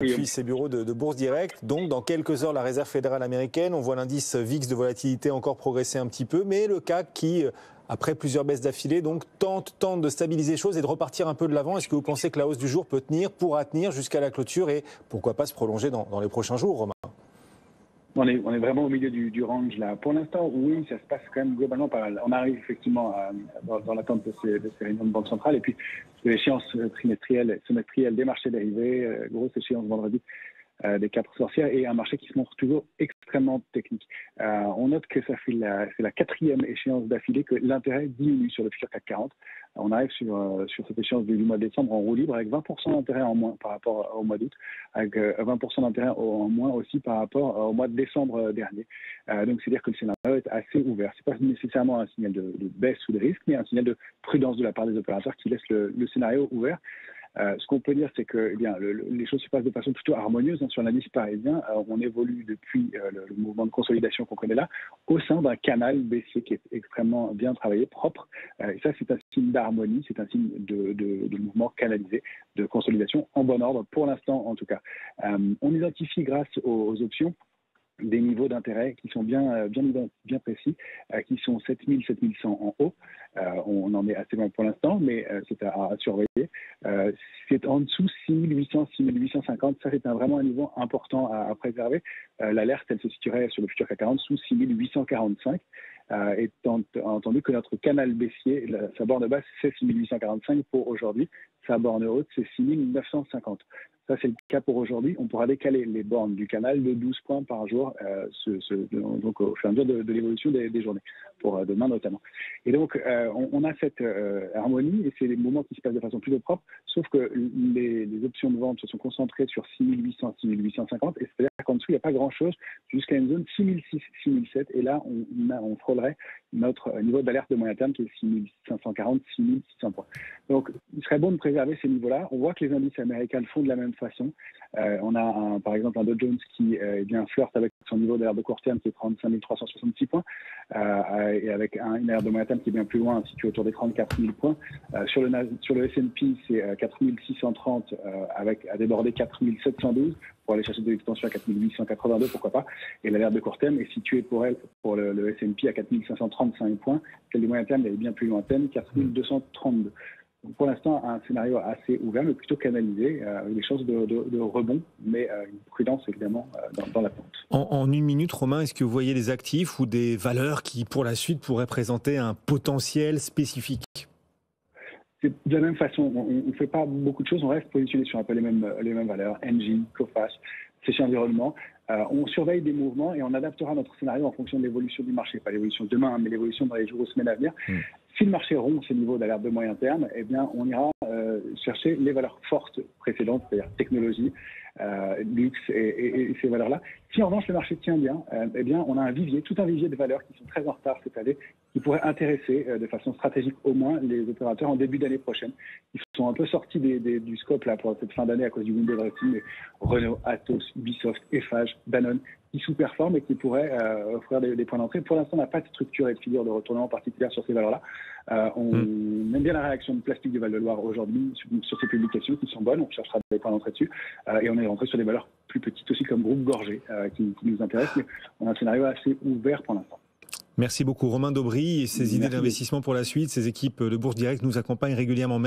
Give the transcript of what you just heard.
Depuis ses bureaux de Bourse Direct. Donc, dans quelques heures, la Réserve fédérale américaine, on voit l'indice VIX de volatilité encore progresser un petit peu, mais le CAC qui, après plusieurs baisses d'affilée, donc tente de stabiliser les choses et de repartir un peu de l'avant. Est-ce que vous pensez que la hausse du jour pourra tenir jusqu'à la clôture et pourquoi pas se prolonger dans les prochains jours, Romain? On est vraiment au milieu du range là. Pour l'instant, oui, ça se passe quand même globalement pas mal. On arrive effectivement dans l'attente de ces réunions de Banque centrale et puis l'échéance trimestrielle, semestrielle des marchés dérivés, grosse échéance vendredi des quatre sorcières et un marché qui se montre toujours extrêmement technique. On note que c'est la quatrième échéance d'affilée que l'intérêt diminue sur le futur CAC 40. On arrive sur cette échéance du mois de décembre en roue libre avec 20% d'intérêt en moins par rapport au mois d'août, avec 20% d'intérêt en moins aussi par rapport au mois de décembre dernier. Donc c'est-à-dire que le scénario est assez ouvert. Ce n'est pas nécessairement un signal de baisse ou de risque, mais un signal de prudence de la part des opérateurs qui laisse le scénario ouvert. Ce qu'on peut dire, c'est que les choses se passent de façon plutôt harmonieuse. Sur l'indice parisien, on évolue depuis le mouvement de consolidation qu'on connaît là, au sein d'un canal baissier qui est extrêmement bien travaillé, propre. Et ça, c'est un signe d'harmonie, c'est un signe de mouvement canalisé, de consolidation en bon ordre, pour l'instant en tout cas. On identifie grâce aux options des niveaux d'intérêt qui sont bien précis, qui sont 7000, 7100 en haut. On en est assez loin pour l'instant, mais c'est à surveiller. C'est en dessous 6800, 6850. Ça, c'est vraiment un niveau important à préserver. L'alerte, elle se situerait sur le futur CAC 40 sous 6845. Étant entendu que notre canal baissier, sa borne basse, c'est 6845 pour aujourd'hui. Sa borne haute, c'est 6950. Ça, c'est le cas pour aujourd'hui. On pourra décaler les bornes du canal de 12 points par jour, donc au fur et à mesure de l'évolution des journées, pour demain notamment. Et donc, on a cette harmonie et c'est des moments qui se passent de façon plutôt propre, sauf que les options de vente se sont concentrées sur 6800, 6850, et c'est-à-dire qu'en dessous, il n'y a pas grand-chose jusqu'à une zone 6006, 6007, et là, on frôlerait notre niveau d'alerte de moyen terme qui est 6540, 6600 points. Donc, il serait bon de préserver ces niveaux-là. On voit que les indices américains le font de la même façon. On a par exemple un Dow Jones qui flirte avec son niveau d'alerte de court terme qui est 35 366 points et avec une alerte de moyen terme qui est bien plus loin, située autour des 34 000 points. Sur le S&P, c'est 4 630 à déborder 4 712 pour aller chercher de l'extension à 4 882, pourquoi pas. Et l'alerte de court terme est située pour le S&P à 4 535 points. Celle du moyen terme, elle est bien plus lointaine, 4 232. Donc pour l'instant, un scénario assez ouvert, mais plutôt canalisé, avec des chances de rebond, mais une prudence évidemment dans la pente. En une minute, Romain, est-ce que vous voyez des actifs ou des valeurs qui, pour la suite, pourraient présenter un potentiel spécifique? C'est de la même façon, on ne fait pas beaucoup de choses, on reste positionné sur un peu les mêmes valeurs, Engie, Coface, Séché Environnement. On surveille des mouvements et on adaptera notre scénario en fonction de l'évolution du marché, pas l'évolution de demain, mais l'évolution dans les jours ou semaines à venir. Si le marché rompt ces niveaux d'alerte de moyen terme, eh bien, on ira chercher les valeurs fortes précédentes, c'est-à-dire technologie, luxe et ces valeurs-là. Si en revanche le marché tient bien, eh bien, on a tout un vivier de valeurs qui sont très en retard cette année, qui pourraient intéresser de façon stratégique au moins les opérateurs en début d'année prochaine. Ils sont un peu sortis du scope là pour cette fin d'année à cause du window dressing. Renault, Atos, Ubisoft, Eiffage, Danone, qui sous-performent et qui pourraient offrir des points d'entrée. Pour l'instant, on n'a pas de structure et de figure de retournement particulière sur ces valeurs-là. On aime bien la réaction de Plastique du Val-de-Loire aujourd'hui sur ces publications qui sont bonnes. On cherchera des points d'entrée dessus. Et on est rentré sur des valeurs plus petites aussi comme Groupe Gorgé qui nous intéressent. Mais on a un scénario assez ouvert pour l'instant. Merci beaucoup Romain Daubry et ses idées d'investissement pour la suite. Ces équipes de Bourse Direct nous accompagnent régulièrement.